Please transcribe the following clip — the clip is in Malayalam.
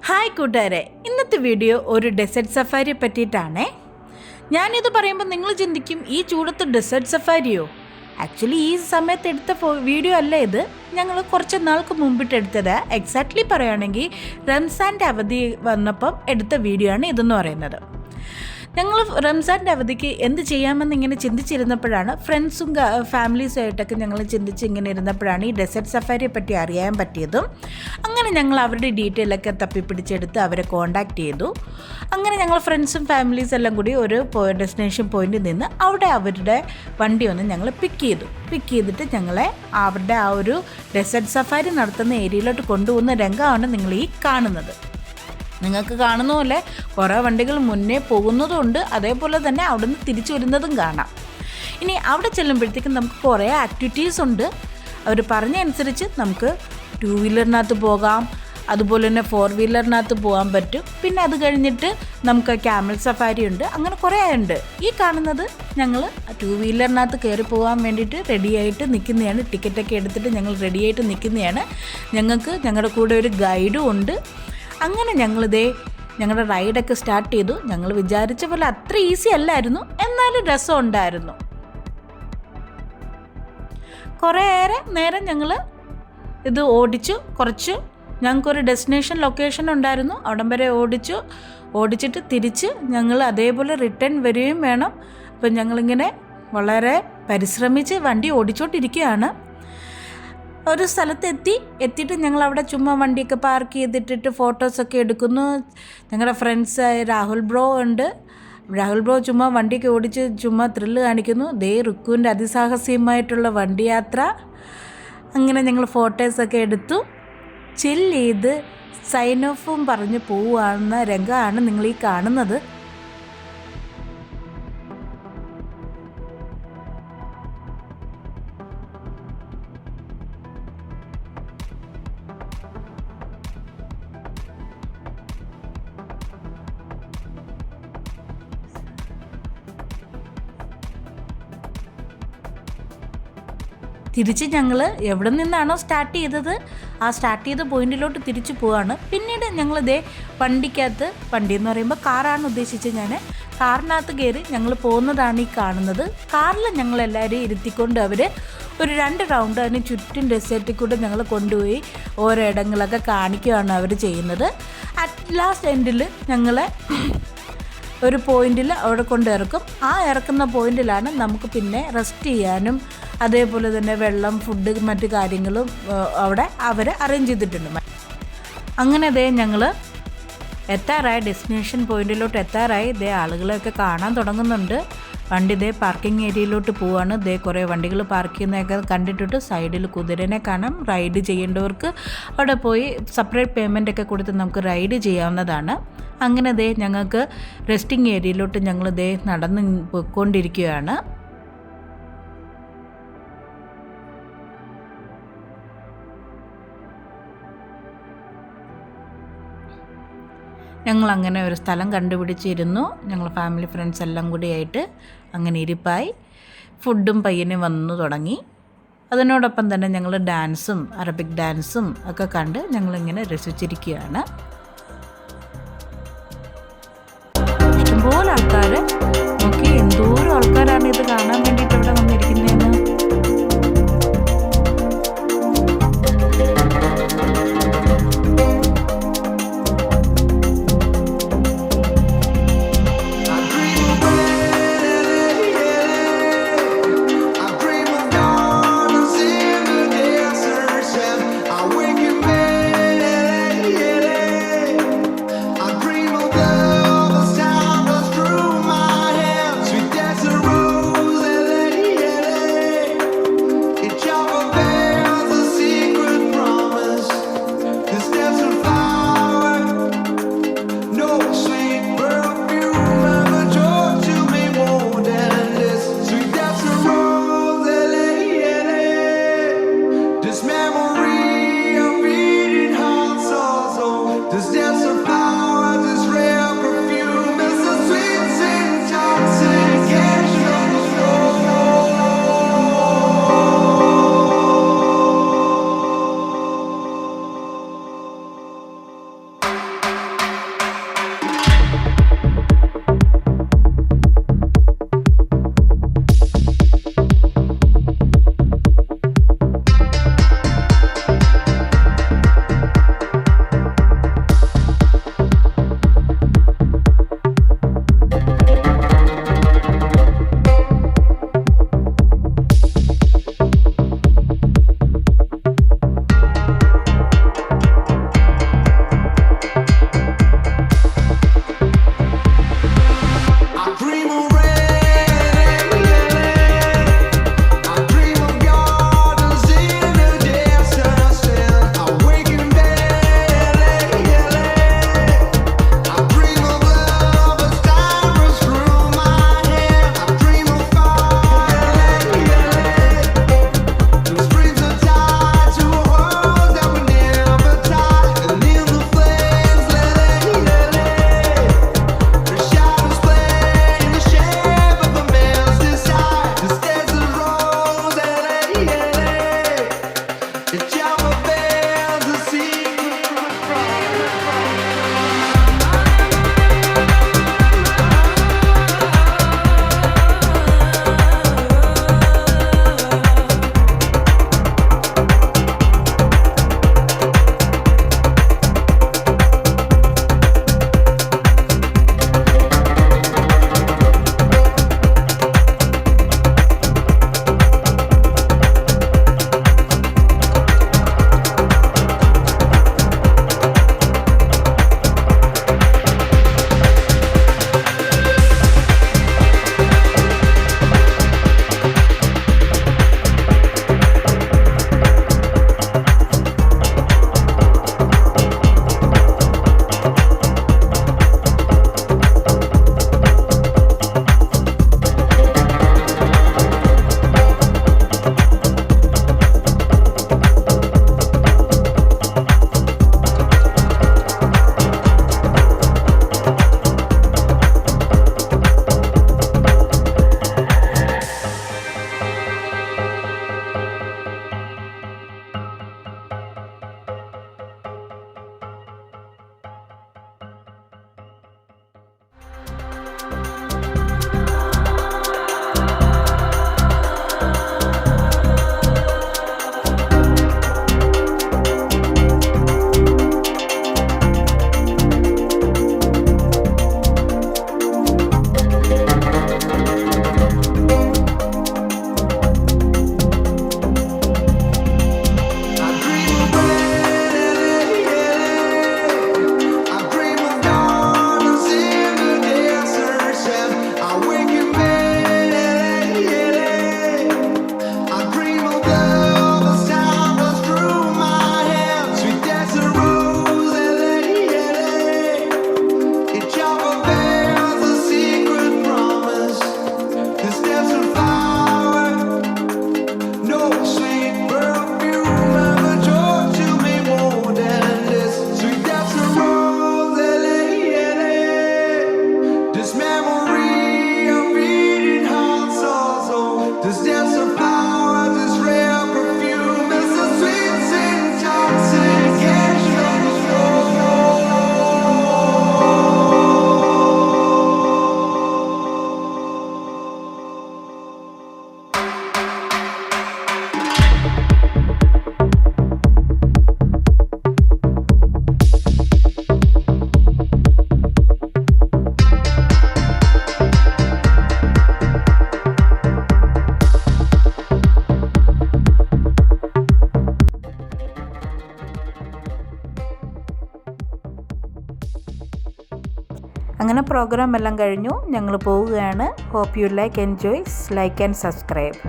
ഹായ് കൂട്ടുകാരെ, ഇന്നത്തെ വീഡിയോ ഒരു ഡെസേർട്ട് സഫാരിയെ പറ്റിയിട്ടാണേ. ഞാനിത് പറയുമ്പോൾ നിങ്ങൾ ചിന്തിക്കും, ഈ ചൂടത്ത് ഡെസേർട്ട് സഫാരിയോ? ആക്ച്വലി ഈ സമയത്ത് എടുത്ത വീഡിയോ അല്ല ഇത്. ഞങ്ങൾ കുറച്ച് നാൾക്ക് മുമ്പിട്ട് എടുത്തത്. എക്സാക്ട്ലി പറയുകയാണെങ്കിൽ റംസാൻ്റെ അവധി വന്നപ്പം എടുത്ത വീഡിയോ ആണ് ഇതെന്ന് പറയുന്നത്. ഞങ്ങൾ റംസാൻ്റെ അവധിക്ക് എന്ത് ചെയ്യാമെന്ന് ഇങ്ങനെ ചിന്തിച്ചിരുന്നപ്പോഴാണ്, ഫ്രണ്ട്സും ഫാമിലീസുമായിട്ടൊക്കെ ഞങ്ങൾ ചിന്തിച്ച് ഇങ്ങനെ ഇരുന്നപ്പോഴാണ് ഈ ഡെസേർട്ട് സഫാരിയെ പറ്റി അറിയാൻ പറ്റിയതും. അങ്ങനെ ഞങ്ങൾ അവരുടെ ഡീറ്റെയിലൊക്കെ തപ്പിപ്പിടിച്ചെടുത്ത് അവരെ കോൺടാക്റ്റ് ചെയ്തു. അങ്ങനെ ഞങ്ങൾ ഫ്രണ്ട്സും ഫാമിലീസ് എല്ലാം കൂടി ഒരു ഡെസ്റ്റിനേഷൻ പോയിന്റിൽ നിന്ന് അവിടെ അവരുടെ വണ്ടി ഒന്ന് ഞങ്ങൾ പിക്ക് ചെയ്തിട്ട് ഞങ്ങളെ അവരുടെ ആ ഒരു ഡെസേർട്ട് സഫാരി നടത്തുന്ന ഏരിയയിലോട്ട് കൊണ്ടുപോകുന്ന രംഗമാണ് നിങ്ങൾ ഈ കാണുന്നത്. നിങ്ങൾക്ക് കാണുന്ന പോലെ കുറേ വണ്ടികൾ മുന്നേ പോകുന്നതുണ്ട്, അതേപോലെ തന്നെ അവിടെ നിന്ന് തിരിച്ചു വരുന്നതും കാണാം. ഇനി അവിടെ ചെല്ലുമ്പോഴത്തേക്കും നമുക്ക് കുറേ ആക്ടിവിറ്റീസ് ഉണ്ട്. അവർ പറഞ്ഞ അനുസരിച്ച് നമുക്ക് 2 വീലറിനകത്ത് പോകാം, അതുപോലെ തന്നെ 4 വീലറിനകത്ത് പോകാൻ പറ്റും. പിന്നെ അത് കഴിഞ്ഞിട്ട് നമുക്ക് ക്യാമൽ സഫാരി ഉണ്ട്. അങ്ങനെ കുറേ ഉണ്ട്. ഈ കാണുന്നത് ഞങ്ങൾ 2 വീലറിനകത്ത് കയറി പോകാൻ വേണ്ടിയിട്ട് റെഡിയായിട്ട് നിൽക്കുന്നതാണ്. ടിക്കറ്റൊക്കെ എടുത്തിട്ട് ഞങ്ങൾ റെഡിയായിട്ട് നിൽക്കുന്നതാണ്. ഞങ്ങൾക്ക് ഞങ്ങളുടെ കൂടെ ഒരു ഗൈഡും ഉണ്ട്. അങ്ങനെ ഞങ്ങളുടെ റൈഡൊക്കെ സ്റ്റാർട്ട് ചെയ്തു. ഞങ്ങൾ വിചാരിച്ച പോലെ അത്ര ഈസി അല്ലായിരുന്നു, എന്നാലും രസം ഉണ്ടായിരുന്നു. കുറേയേറെ നേരം ഞങ്ങൾ ഇത് ഓടിച്ചു. ഞങ്ങൾക്കൊരു ഡെസ്റ്റിനേഷൻ ലൊക്കേഷൻ ഉണ്ടായിരുന്നു, അവിടം വരെ ഓടിച്ചിട്ട് തിരിച്ച് ഞങ്ങൾ അതേപോലെ റിട്ടേൺ വരികയും വേണം. അപ്പം ഞങ്ങളിങ്ങനെ വളരെ പരിശ്രമിച്ച് വണ്ടി ഓടിച്ചോണ്ടിരിക്കുകയാണ്. ഒരു സ്ഥലത്ത് എത്തിയിട്ട് ഞങ്ങൾ അവിടെ ചുമ്മാ വണ്ടിയൊക്കെ പാർക്ക് ചെയ്തിട്ടിട്ട് ഫോട്ടോസൊക്കെ എടുക്കുന്നു. ഞങ്ങളുടെ ഫ്രണ്ട്സായ രാഹുൽ ബ്രോ ഉണ്ട്. രാഹുൽ ബ്രോ ചുമ്മാ വണ്ടിയൊക്കെ ഓടിച്ച് ചുമ്മാ ത്രില്ല് കാണിക്കുന്നു. റുക്കുവിൻ്റെ അതിസാഹസ്യമായിട്ടുള്ള വണ്ടി യാത്ര. അങ്ങനെ ഞങ്ങൾ ഫോട്ടോസൊക്കെ എടുത്തു, ചില്ല് ചെയ്ത് സൈൻ ഓഫും പറഞ്ഞ് പോവുകയാണെന്ന രംഗമാണ് നിങ്ങൾ ഈ കാണുന്നത്. തിരിച്ച് ഞങ്ങൾ എവിടെ നിന്നാണോ സ്റ്റാർട്ട് ചെയ്തത് ആ സ്റ്റാർട്ട് ചെയ്ത പോയിന്റിലോട്ട് തിരിച്ചു പോവാണ്. പിന്നീട് ഞങ്ങൾ വണ്ടി എന്ന് പറയുമ്പോൾ കാറാണ് ഉദ്ദേശിച്ചത്. ഞാൻ കാറിനകത്ത് കയറി ഞങ്ങൾ പോകുന്നതാണ് ഈ കാണുന്നത്. കാറിൽ ഞങ്ങളെല്ലാവരും ഇരുത്തിക്കൊണ്ട് അവർ ഒരു 2 റൗണ്ട് അതിന് ചുറ്റും ഡെസേർട്ടിൽ കൂടെ ഞങ്ങൾ കൊണ്ടുപോയി ഓരോ ഇടങ്ങളൊക്കെ കാണിക്കുകയാണ് അവർ ചെയ്യുന്നത്. അറ്റ് ലാസ്റ്റ് എൻഡിൽ ഞങ്ങളെ ഒരു പോയിന്റിൽ അവിടെ കൊണ്ട് ഇറക്കും. ആ ഇറക്കുന്ന പോയിന്റിലാണ് നമുക്ക് പിന്നെ റെസ്റ്റ് ചെയ്യാനും അതേപോലെ തന്നെ വെള്ളം, ഫുഡ്, മറ്റു കാര്യങ്ങളും അവിടെ അവർ അറേഞ്ച് ചെയ്തിട്ടുണ്ട്. അങ്ങനെ ഞങ്ങൾ എത്താറായി, ഡെസ്റ്റിനേഷൻ പോയിന്റിലോട്ട് എത്താറായി. ആളുകളെയൊക്കെ കാണാൻ തുടങ്ങുന്നുണ്ട്. വണ്ടി പാർക്കിംഗ് ഏരിയയിലോട്ട് പോവാണ്. കുറേ വണ്ടികൾ പാർക്ക് ചെയ്യുന്നതൊക്കെ കണ്ടിട്ടിട്ട് സൈഡിൽ കുതിരനെ കാണാം. റൈഡ് ചെയ്യേണ്ടവർക്ക് അവിടെ പോയി സെപ്പറേറ്റ് പേയ്മെൻ്റ് ഒക്കെ കൊടുത്ത് നമുക്ക് റൈഡ് ചെയ്യാവുന്നതാണ്. അങ്ങനെ ഞങ്ങൾക്ക് റെസ്റ്റിംഗ് ഏരിയയിലോട്ട് ഞങ്ങൾ നടന്ന് പോയിക്കൊണ്ടിരിക്കുകയാണ്. ഞങ്ങളങ്ങനെ ഒരു സ്ഥലം കണ്ടുപിടിച്ചിരുന്നു. ഞങ്ങൾ ഫാമിലി ഫ്രണ്ട്സ് എല്ലാം കൂടിയായിട്ട് അങ്ങനെ ഇരിപ്പായി. ഫുഡും പയ്യനെ വന്നു തുടങ്ങി. അതിനോടൊപ്പം തന്നെ ഞങ്ങൾ ഡാൻസും അറബിക് ഡാൻസും ഒക്കെ കണ്ട് ഞങ്ങളിങ്ങനെ രസിച്ചിരിക്കുകയാണ്. ഇഷ്ടംപോലെ ആൾക്കാർ നോക്കി, എന്തോരം ആൾക്കാരാണ് ഇത് കാണാൻ വേണ്ടിയിട്ട് ഇവിടെ വന്നിരിക്കുന്നതെന്ന്. അങ്ങനെ പ്രോഗ്രാം എല്ലാം കഴിഞ്ഞു, ഞങ്ങൾ പോവുകയാണ്. Hope you enjoy, like and subscribe.